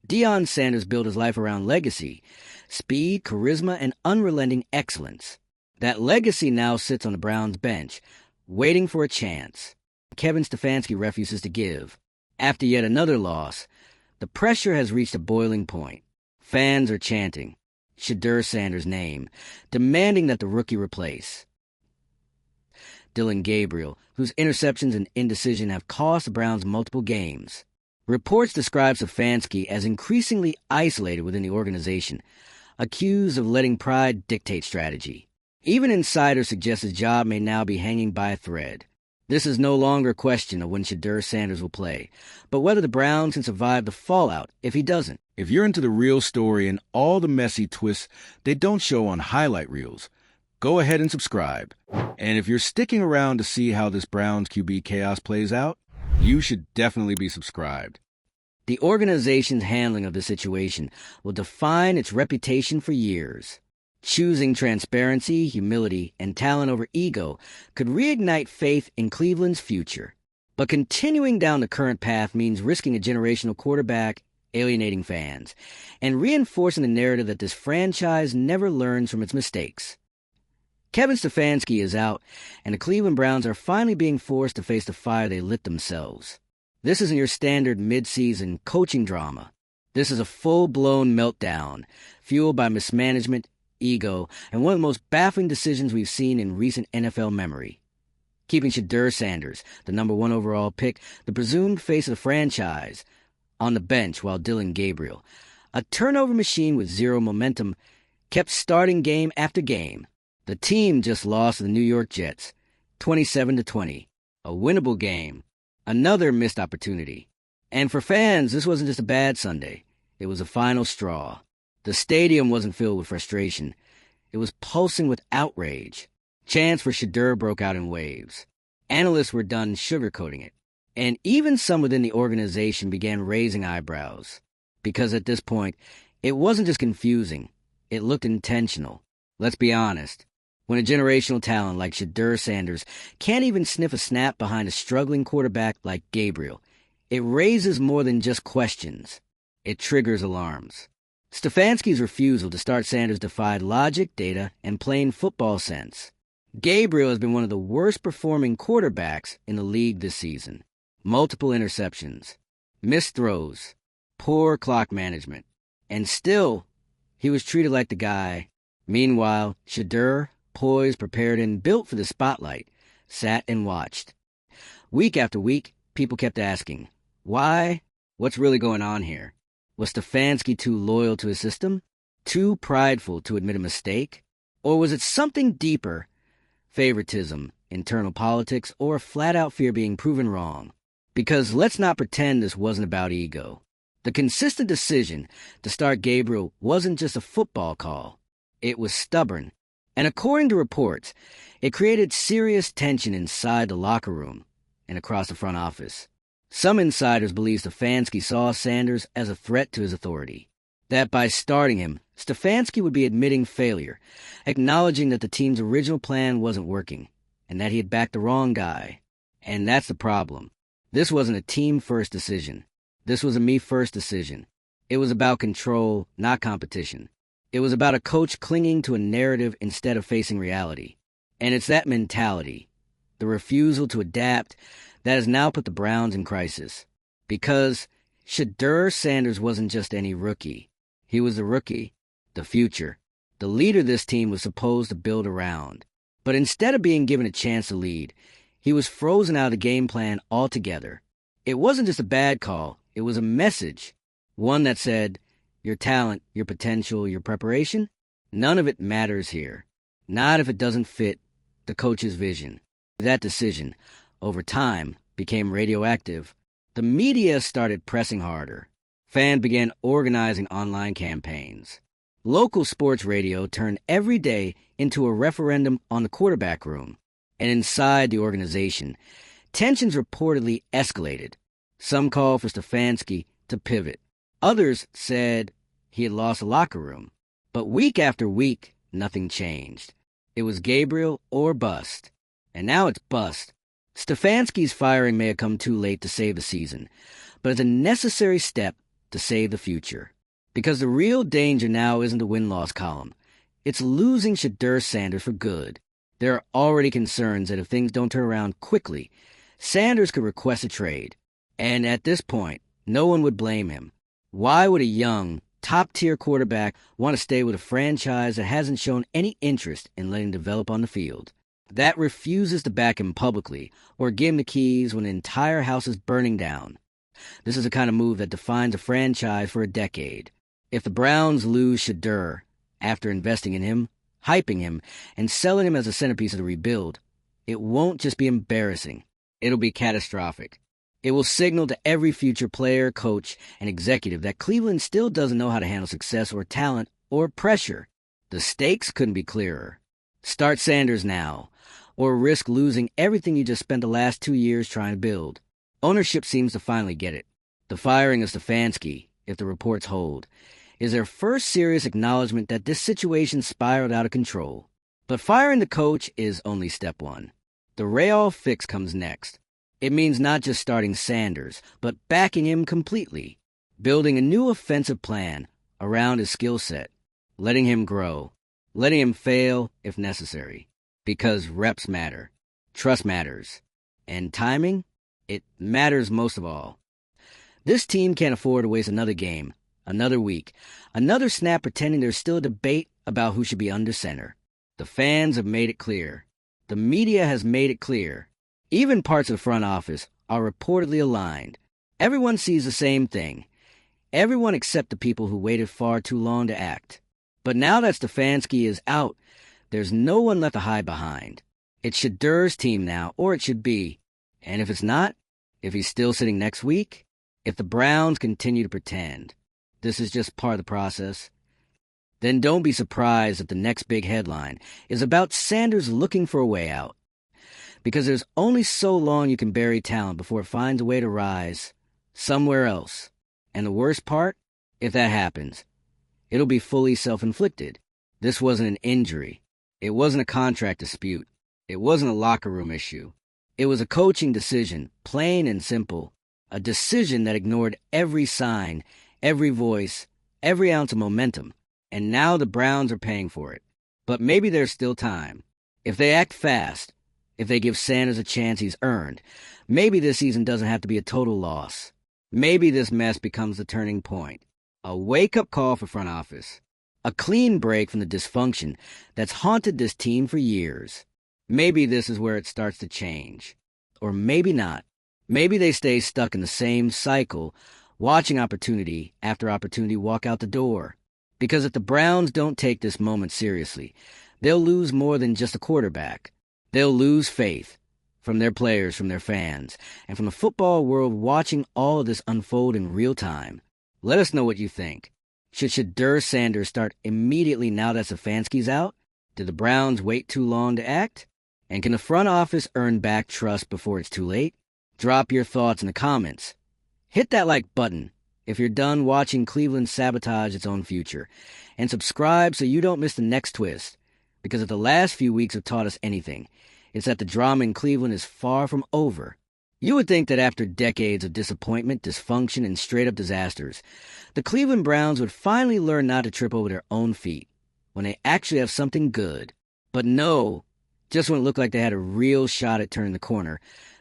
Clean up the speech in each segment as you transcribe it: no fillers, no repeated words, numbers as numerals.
Deion Sanders built his life around legacy, speed, charisma, and unrelenting excellence. That legacy now sits on the Browns' bench, waiting for a chance. Kevin Stefanski refuses to give. After yet another loss, the pressure has reached a boiling point. Fans are chanting Shedeur Sanders' name, demanding that the rookie replace. Dillon Gabriel, whose interceptions and indecision have cost the Browns multiple games. Reports describe Stefanski as increasingly isolated within the organization, accused of letting pride dictate strategy. Even insiders suggest his job may now be hanging by a thread. This is no longer a question of when Shedeur Sanders will play, but whether the Browns can survive the fallout if he doesn't. If you're into the real story and all the messy twists they don't show on highlight reels, go ahead and subscribe. And if you're sticking around to see how this Browns QB chaos plays out, you should definitely be subscribed. The organization's handling of the situation will define its reputation for years. Choosing transparency, humility, and talent over ego could reignite faith in Cleveland's future. But continuing down the current path means risking a generational quarterback, alienating fans, and reinforcing the narrative that this franchise never learns from its mistakes. Kevin Stefanski is out, and the Cleveland Browns are finally being forced to face the fire they lit themselves. This isn't your standard mid-season coaching drama. This is a full-blown meltdown, fueled by mismanagement, ego, and one of the most baffling decisions we've seen in recent NFL memory. Keeping Shedeur Sanders, the number 1 overall pick, the presumed face of the franchise, on the bench while Dillon Gabriel, a turnover machine with zero momentum, kept starting game after game. The team just lost to the New York Jets, 27-20, a winnable game, another missed opportunity. And for fans, this wasn't just a bad Sunday. It was a final straw. The stadium wasn't filled with frustration. It was pulsing with outrage. Chants for Shedeur broke out in waves. Analysts were done sugarcoating it. And even some within the organization began raising eyebrows. Because at this point, it wasn't just confusing. It looked intentional. Let's be honest. When a generational talent like Shedeur Sanders can't even sniff a snap behind a struggling quarterback like Gabriel, it raises more than just questions. It triggers alarms. Stefanski's refusal to start Sanders defied logic, data, and plain football sense. Gabriel has been one of the worst-performing quarterbacks in the league this season. Multiple interceptions, missed throws, poor clock management. And still, he was treated like the guy. Meanwhile, Shedeur, poised, prepared, and built for the spotlight, sat and watched. Week after week, people kept asking, why? What's really going on here? Was Stefanski too loyal to his system? Too prideful to admit a mistake? Or was it something deeper? Favoritism, internal politics, or a flat-out fear being proven wrong? Because let's not pretend this wasn't about ego. The consistent decision to start Gabriel wasn't just a football call. It was stubborn. And according to reports, it created serious tension inside the locker room and across the front office. Some insiders believe Stefanski saw Sanders as a threat to his authority. That by starting him, Stefanski would be admitting failure, acknowledging that the team's original plan wasn't working, and that he had backed the wrong guy. And that's the problem. This wasn't a team-first decision. This was a me-first decision. It was about control, not competition. It was about a coach clinging to a narrative instead of facing reality. And it's that mentality, the refusal to adapt, that has now put the Browns in crisis. Because Shedeur Sanders wasn't just any rookie. He was the rookie, the future, the leader this team was supposed to build around. But instead of being given a chance to lead, he was frozen out of the game plan altogether. It wasn't just a bad call, it was a message. One that said, your talent, your potential, your preparation, none of it matters here. Not if it doesn't fit the coach's vision. That decision, over time, became radioactive. The media started pressing harder. Fans began organizing online campaigns. Local sports radio turned every day into a referendum on the quarterback room. And inside the organization, tensions reportedly escalated. Some called for Stefanski to pivot. Others said he had lost the locker room. But week after week, nothing changed. It was Gabriel or bust. And now it's bust. Stefanski's firing may have come too late to save the season, but it's a necessary step to save the future. Because the real danger now isn't the win-loss column. It's losing Shedeur Sanders for good. There are already concerns that if things don't turn around quickly, Sanders could request a trade. And at this point, no one would blame him. Why would a young, top-tier quarterback want to stay with a franchise that hasn't shown any interest in letting him develop on the field, that refuses to back him publicly or give him the keys when an entire house is burning down? This is the kind of move that defines a franchise for a decade. If the Browns lose Shedeur after investing in him, hyping him, and selling him as a centerpiece of the rebuild, it won't just be embarrassing. It'll be catastrophic. It will signal to every future player, coach, and executive that Cleveland still doesn't know how to handle success or talent or pressure. The stakes couldn't be clearer. Start Sanders now, or risk losing everything you just spent the last 2 years trying to build. Ownership seems to finally get it. The firing of Stefanski, if the reports hold, is their first serious acknowledgement that this situation spiraled out of control. But firing the coach is only step one. The Real fix comes next. It means not just starting Sanders, but backing him completely, building a new offensive plan around his skill set, letting him grow, letting him fail if necessary, because reps matter, trust matters, and timing, it matters most of all. This team can't afford to waste another game, another week, another snap pretending there's still a debate about who should be under center. The fans have made it clear. The media has made it clear. Even parts of the front office are reportedly aligned. Everyone sees the same thing. Everyone except the people who waited far too long to act. But now that Stefanski is out, there's no one left to hide behind. It's Shedeur's team now, or it should be. And if it's not, if he's still sitting next week, if the Browns continue to pretend this is just part of the process, then don't be surprised if the next big headline is about Sanders looking for a way out. Because there's only so long you can bury talent before it finds a way to rise somewhere else. And the worst part, if that happens, it'll be fully self-inflicted. This wasn't an injury. It wasn't a contract dispute. It wasn't a locker room issue. It was a coaching decision, plain and simple. A decision that ignored every sign, every voice, every ounce of momentum. And now the Browns are paying for it. But maybe there's still time. If they act fast, if they give Sanders a chance he's earned, maybe this season doesn't have to be a total loss. Maybe this mess becomes the turning point. A wake-up call for front office. A clean break from the dysfunction that's haunted this team for years. Maybe this is where it starts to change. Or maybe not. Maybe they stay stuck in the same cycle, watching opportunity after opportunity walk out the door. Because if the Browns don't take this moment seriously, they'll lose more than just a quarterback. They'll lose faith from their players, from their fans, and from the football world watching all of this unfold in real time. Let us know what you think. Should Shedeur Sanders start immediately now that Stefanski's out? Did the Browns wait too long to act? And can the front office earn back trust before it's too late? Drop your thoughts in the comments. Hit that like button if you're done watching Cleveland sabotage its own future. And subscribe so you don't miss the next twist. Because if the last few weeks have taught us anything, it's that the drama in Cleveland is far from over. You would think that after decades of disappointment, dysfunction, and straight-up disasters, the Cleveland Browns would finally learn not to trip over their own feet when they actually have something good. But no, just when it looked like they had a real shot at turning the corner,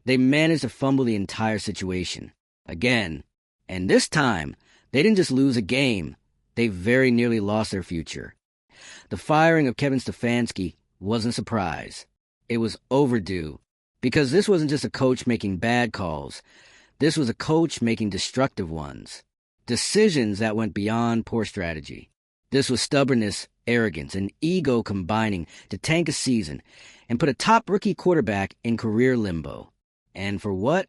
they managed to fumble the entire situation. Again. And this time, they didn't just lose a game, they very nearly lost their future. The firing of Kevin Stefanski wasn't a surprise. It was overdue. Because this wasn't just a coach making bad calls. This was a coach making destructive ones. Decisions that went beyond poor strategy. This was stubbornness, arrogance, and ego combining to tank a season and put a top rookie quarterback in career limbo. And for what?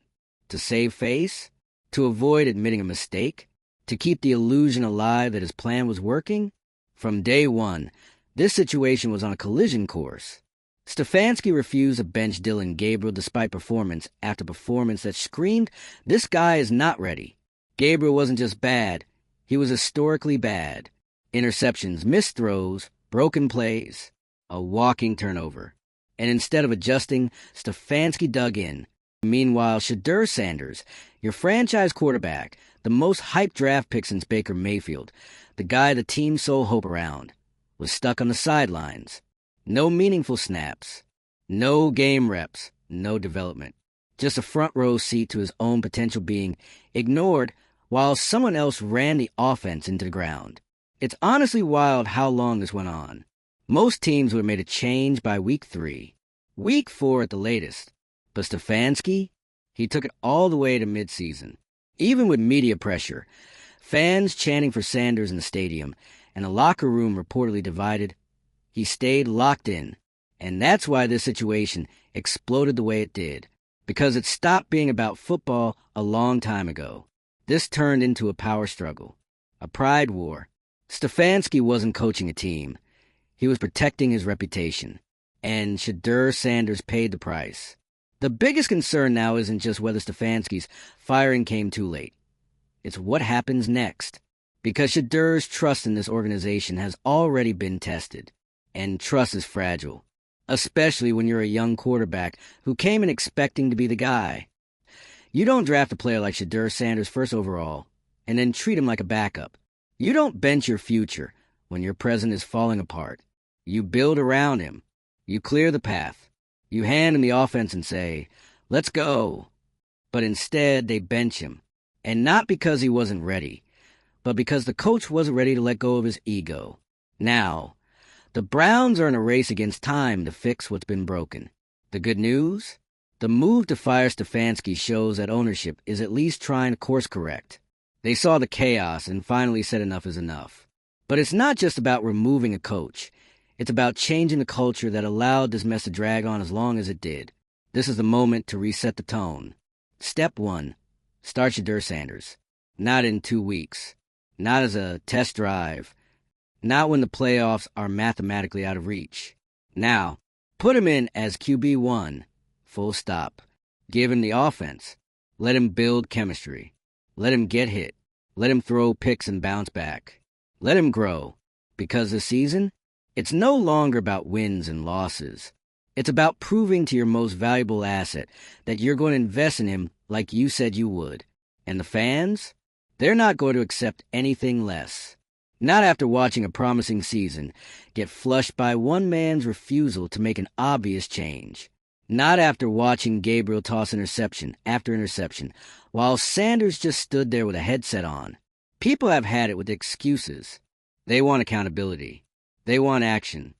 To save face? To avoid admitting a mistake? To keep the illusion alive that his plan was working? From day one, this situation was on a collision course. Stefanski refused to bench Dillon Gabriel despite performance after performance that screamed, this guy is not ready. Gabriel wasn't just bad, he was historically bad. Interceptions, missed throws, broken plays, a walking turnover. And instead of adjusting, Stefanski dug in. Meanwhile, Shedeur Sanders, your franchise quarterback, The most hyped draft pick since Baker Mayfield, the guy the team sold hope around, was stuck on the sidelines. No meaningful snaps, no game reps, no development. Just a front row seat to his own potential being ignored while someone else ran the offense into the ground. It's honestly wild how long this went on. Most teams would have made a change by week 3. Week 4 at the latest. But Stefanski, he took it all the way to midseason. Even with media pressure, fans chanting for Sanders in the stadium, and a locker room reportedly divided, he stayed locked in. And that's why this situation exploded the way it did. Because it stopped being about football a long time ago. This turned into a power struggle. A pride war. Stefanski wasn't coaching a team. He was protecting his reputation. And Shedeur Sanders paid the price. The biggest concern now isn't just whether Stefanski's firing came too late. It's what happens next. Because Shedeur's trust in this organization has already been tested. And trust is fragile. Especially when you're a young quarterback who came in expecting to be the guy. You don't draft a player like Shedeur Sanders first overall and then treat him like a backup. You don't bench your future when your present is falling apart. You build around him. You clear the path. You hand him the offense and say, "Let's go." But instead, they bench him. And not because he wasn't ready, but because the coach wasn't ready to let go of his ego. Now, the Browns are in a race against time to fix what's been broken. The good news? The move to fire Stefanski shows that ownership is at least trying to course correct. They saw the chaos and finally said enough is enough. But it's not just about removing a coach. It's about changing the culture that allowed this mess to drag on as long as it did. This is the moment to reset the tone. Step 1. Start Shedeur Sanders. Not in 2 weeks. Not as a test drive. Not when the playoffs are mathematically out of reach. Now, put him in as QB1. Full stop. Give him the offense. Let him build chemistry. Let him get hit. Let him throw picks and bounce back. Let him grow. Because this season, it's no longer about wins and losses. It's about proving to your most valuable asset that you're going to invest in him like you said you would. And the fans? They're not going to accept anything less. Not after watching a promising season get flushed by one man's refusal to make an obvious change. Not after watching Gabriel toss interception after interception while Sanders just stood there with a headset on. People have had it with excuses. They want accountability. They want action.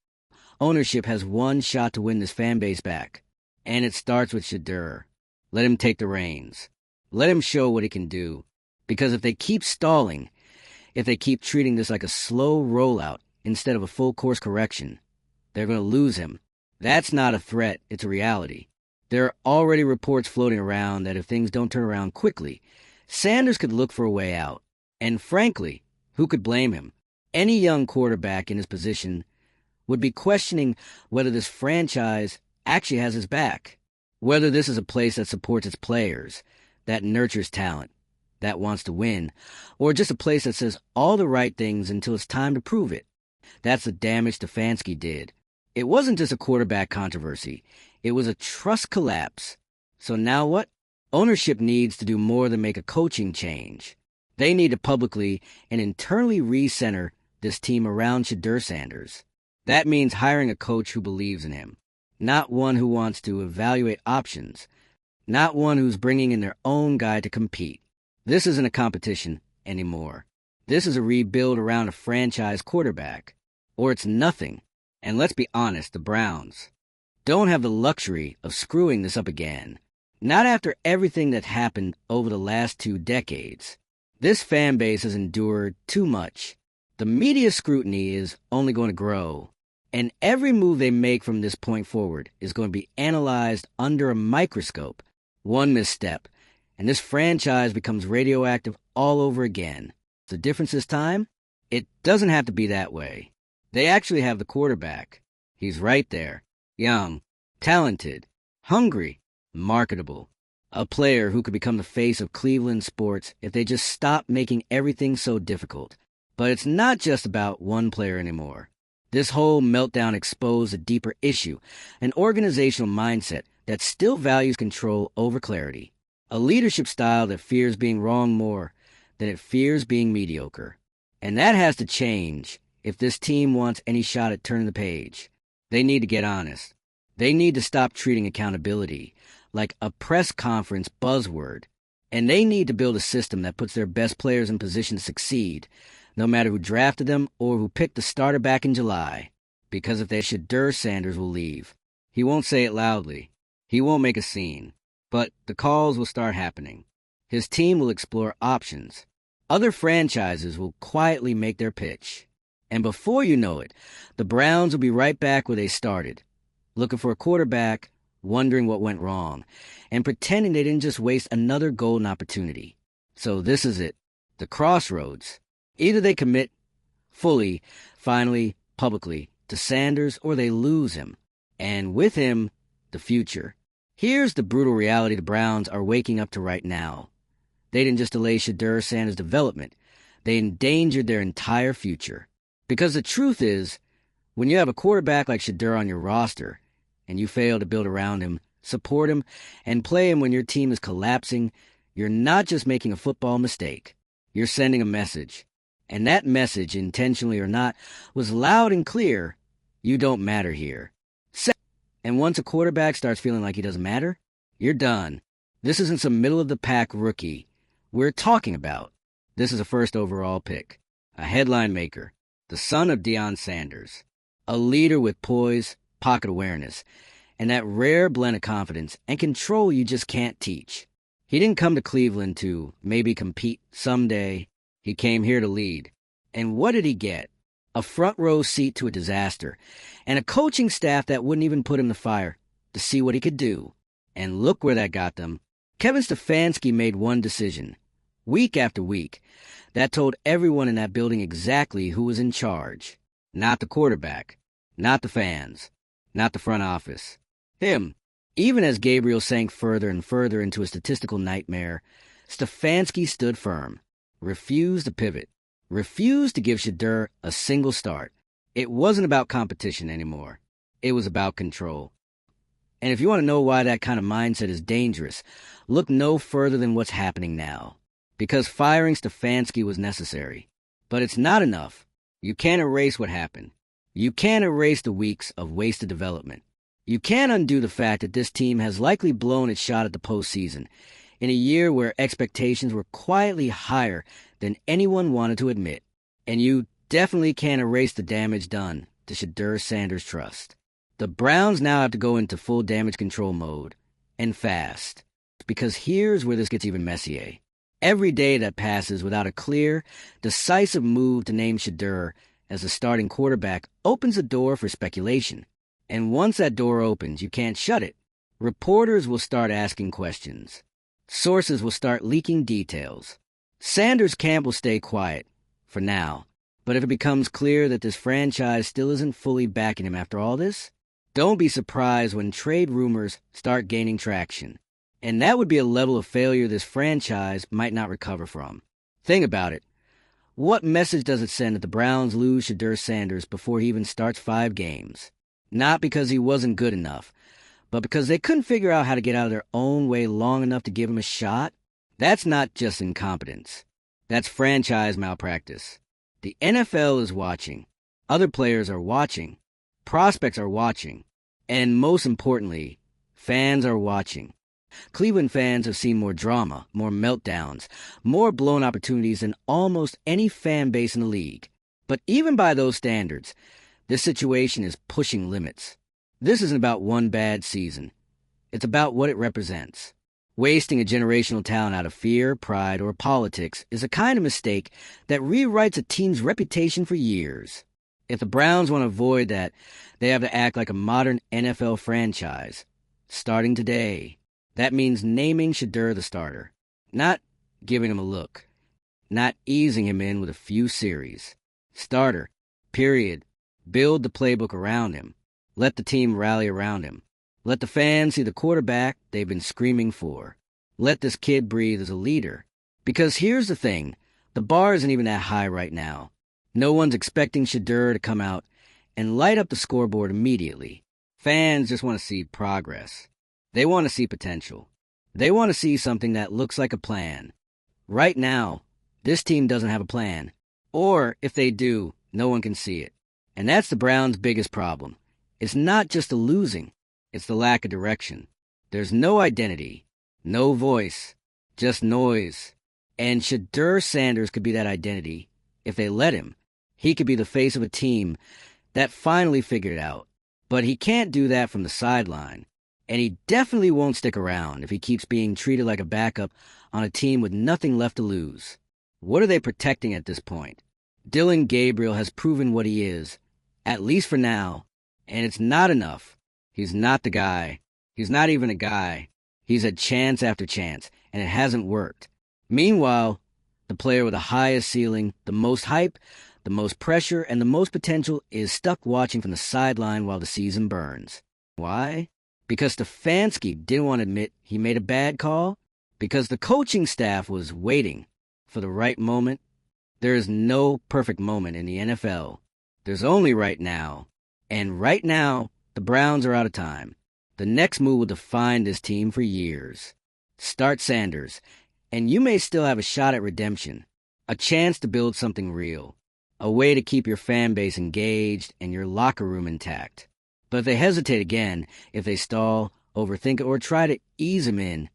Ownership has one shot to win this fan base back, and it starts with Shedeur. Let him take the reins. Let him show what he can do. Because if they keep stalling, if they keep treating this like a slow rollout instead of a full course correction, they're going to lose him. That's not a threat, it's a reality. There are already reports floating around that if things don't turn around quickly, Sanders could look for a way out. And frankly, who could blame him? Any young quarterback in his position would be questioning whether this franchise actually has his back, whether this is a place that supports its players, that nurtures talent, that wants to win, or just a place that says all the right things until it's time to prove it. That's the damage Stefanski did. It wasn't just a quarterback controversy. It was a trust collapse. So now what? Ownership needs to do more than make a coaching change. They need to publicly and internally recenter this team around Shedeur Sanders. That means hiring a coach who believes in him, not one who wants to evaluate options, not one who's bringing in their own guy to compete. This isn't a competition anymore. This is a rebuild around a franchise quarterback. Or it's nothing. And let's be honest, the Browns don't have the luxury of screwing this up again. Not after everything that happened over the last 2 decades. This fan base has endured too much. The media scrutiny is only going to grow. And every move they make from this point forward is going to be analyzed under a microscope. One misstep, and this franchise becomes radioactive all over again. The difference this time? It doesn't have to be that way. They actually have the quarterback. He's right there. Young, talented, hungry, marketable. A player who could become the face of Cleveland sports if they just stop making everything so difficult. But it's not just about one player anymore. This whole meltdown exposed a deeper issue, an organizational mindset that still values control over clarity. A leadership style that fears being wrong more than it fears being mediocre. And that has to change if this team wants any shot at turning the page. They need to get honest. They need to stop treating accountability like a press conference buzzword. And they need to build a system that puts their best players in position to succeed, no matter who drafted them or who picked the starter back in July. Because if they Shedeur Sanders will leave. He won't say it loudly. He won't make a scene. But the calls will start happening. His team will explore options. Other franchises will quietly make their pitch. And before you know it, the Browns will be right back where they started, looking for a quarterback, wondering what went wrong, and pretending they didn't just waste another golden opportunity. So this is it, the crossroads. Either they commit fully, finally, publicly, to Sanders, or they lose him. And with him, the future. Here's the brutal reality the Browns are waking up to right now. They didn't just delay Shedeur Sanders' development. They endangered their entire future. Because the truth is, when you have a quarterback like Shedeur on your roster, and you fail to build around him, support him, and play him when your team is collapsing, you're not just making a football mistake. You're sending a message. And that message, intentionally or not, was loud and clear. You don't matter here. And once a quarterback starts feeling like he doesn't matter, you're done. This isn't some middle-of-the-pack rookie we're talking about. This is a first overall pick, a headline maker, the son of Deion Sanders, a leader with poise, pocket awareness, and that rare blend of confidence and control you just can't teach. He didn't come to Cleveland to maybe compete someday. He came here to lead. And what did he get? A front row seat to a disaster, and a coaching staff that wouldn't even put him to fire to see what he could do. And look where that got them. Kevin Stefanski made one decision, week after week, that told everyone in that building exactly who was in charge. Not the quarterback, not the fans, not the front office. Him. Even as Gabriel sank further and further into a statistical nightmare, Stefanski stood firm, refused to pivot, refused to give Shedeur a single start. It wasn't about competition anymore. It was about control. And if you want to know why that kind of mindset is dangerous, look no further than what's happening now. Because firing Stefanski was necessary. But it's not enough. You can't erase what happened. You can't erase the weeks of wasted development. You can't undo the fact that this team has likely blown its shot at the postseason in a year where expectations were quietly higher than anyone wanted to admit. And you definitely can't erase the damage done to Shedeur Sanders' trust. The Browns now have to go into full damage control mode, and fast. Because here's where this gets even messier. Every day that passes without a clear, decisive move to name Shedeur as the starting quarterback opens the door for speculation. And once that door opens, you can't shut it. Reporters will start asking questions. Sources will start leaking details. Sanders' camp will stay quiet, for now. But if it becomes clear that this franchise still isn't fully backing him after all this, don't be surprised when trade rumors start gaining traction. And that would be a level of failure this franchise might not recover from. Think about it. What message does it send if the Browns lose Shedeur Sanders before he even starts 5 games? Not because he wasn't good enough, but because they couldn't figure out how to get out of their own way long enough to give him a shot? That's not just incompetence. That's franchise malpractice. The NFL is watching. Other players are watching. Prospects are watching. And most importantly, fans are watching. Cleveland fans have seen more drama, more meltdowns, more blown opportunities than almost any fan base in the league. But even by those standards, this situation is pushing limits. This isn't about one bad season. It's about what it represents. Wasting a generational talent out of fear, pride, or politics is a kind of mistake that rewrites a team's reputation for years. If the Browns want to avoid that, they have to act like a modern NFL franchise. Starting today. That means naming Shedeur the starter. Not giving him a look. Not easing him in with a few series. Starter. Period. Build the playbook around him. Let the team rally around him. Let the fans see the quarterback they've been screaming for. Let this kid breathe as a leader. Because here's the thing. The bar isn't even that high right now. No one's expecting Shedeur to come out and light up the scoreboard immediately. Fans just want to see progress. They want to see potential. They want to see something that looks like a plan. Right now, This team doesn't have a plan. Or, if they do, no one can see it. And that's the Browns' biggest problem. It's not just the losing, it's the lack of direction. There's no identity, no voice, just noise. And Shadur Sanders could be that identity if they let him. He could be the face of a team that finally figured it out. But he can't do that from the sideline. And he definitely won't stick around if he keeps being treated like a backup on a team with nothing left to lose. What are they protecting at this point? Dillon Gabriel has proven what he is, at least for now, and it's not enough. He's not the guy. He's not even a guy. He's had chance after chance, and it hasn't worked. Meanwhile, the player with the highest ceiling, the most hype, the most pressure, and the most potential is stuck watching from the sideline while the season burns. Why? Because Stefanski didn't want to admit he made a bad call? Because the coaching staff was waiting for the right moment? There is no perfect moment in the NFL. There's only right now. And right now, the Browns are out of time. The next move will define this team for years. Start Sanders, and you may still have a shot at redemption, a chance to build something real, a way to keep your fan base engaged and your locker room intact. But if they hesitate again, if they stall, overthink it, or try to ease him in,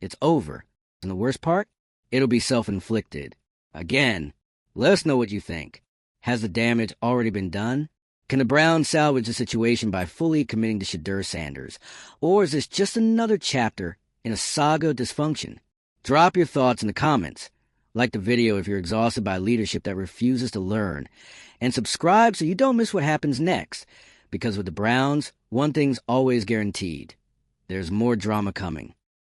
it's over. And the worst part? It'll be self-inflicted. Again, let us know what you think. Has the damage already been done? Can the Browns salvage the situation by fully committing to Shadur Sanders? Or is this just another chapter in a saga of dysfunction? Drop your thoughts in the comments. Like the video if you're exhausted by leadership that refuses to learn. And subscribe so you don't miss what happens next. Because with the Browns, one thing's always guaranteed. There's more drama coming.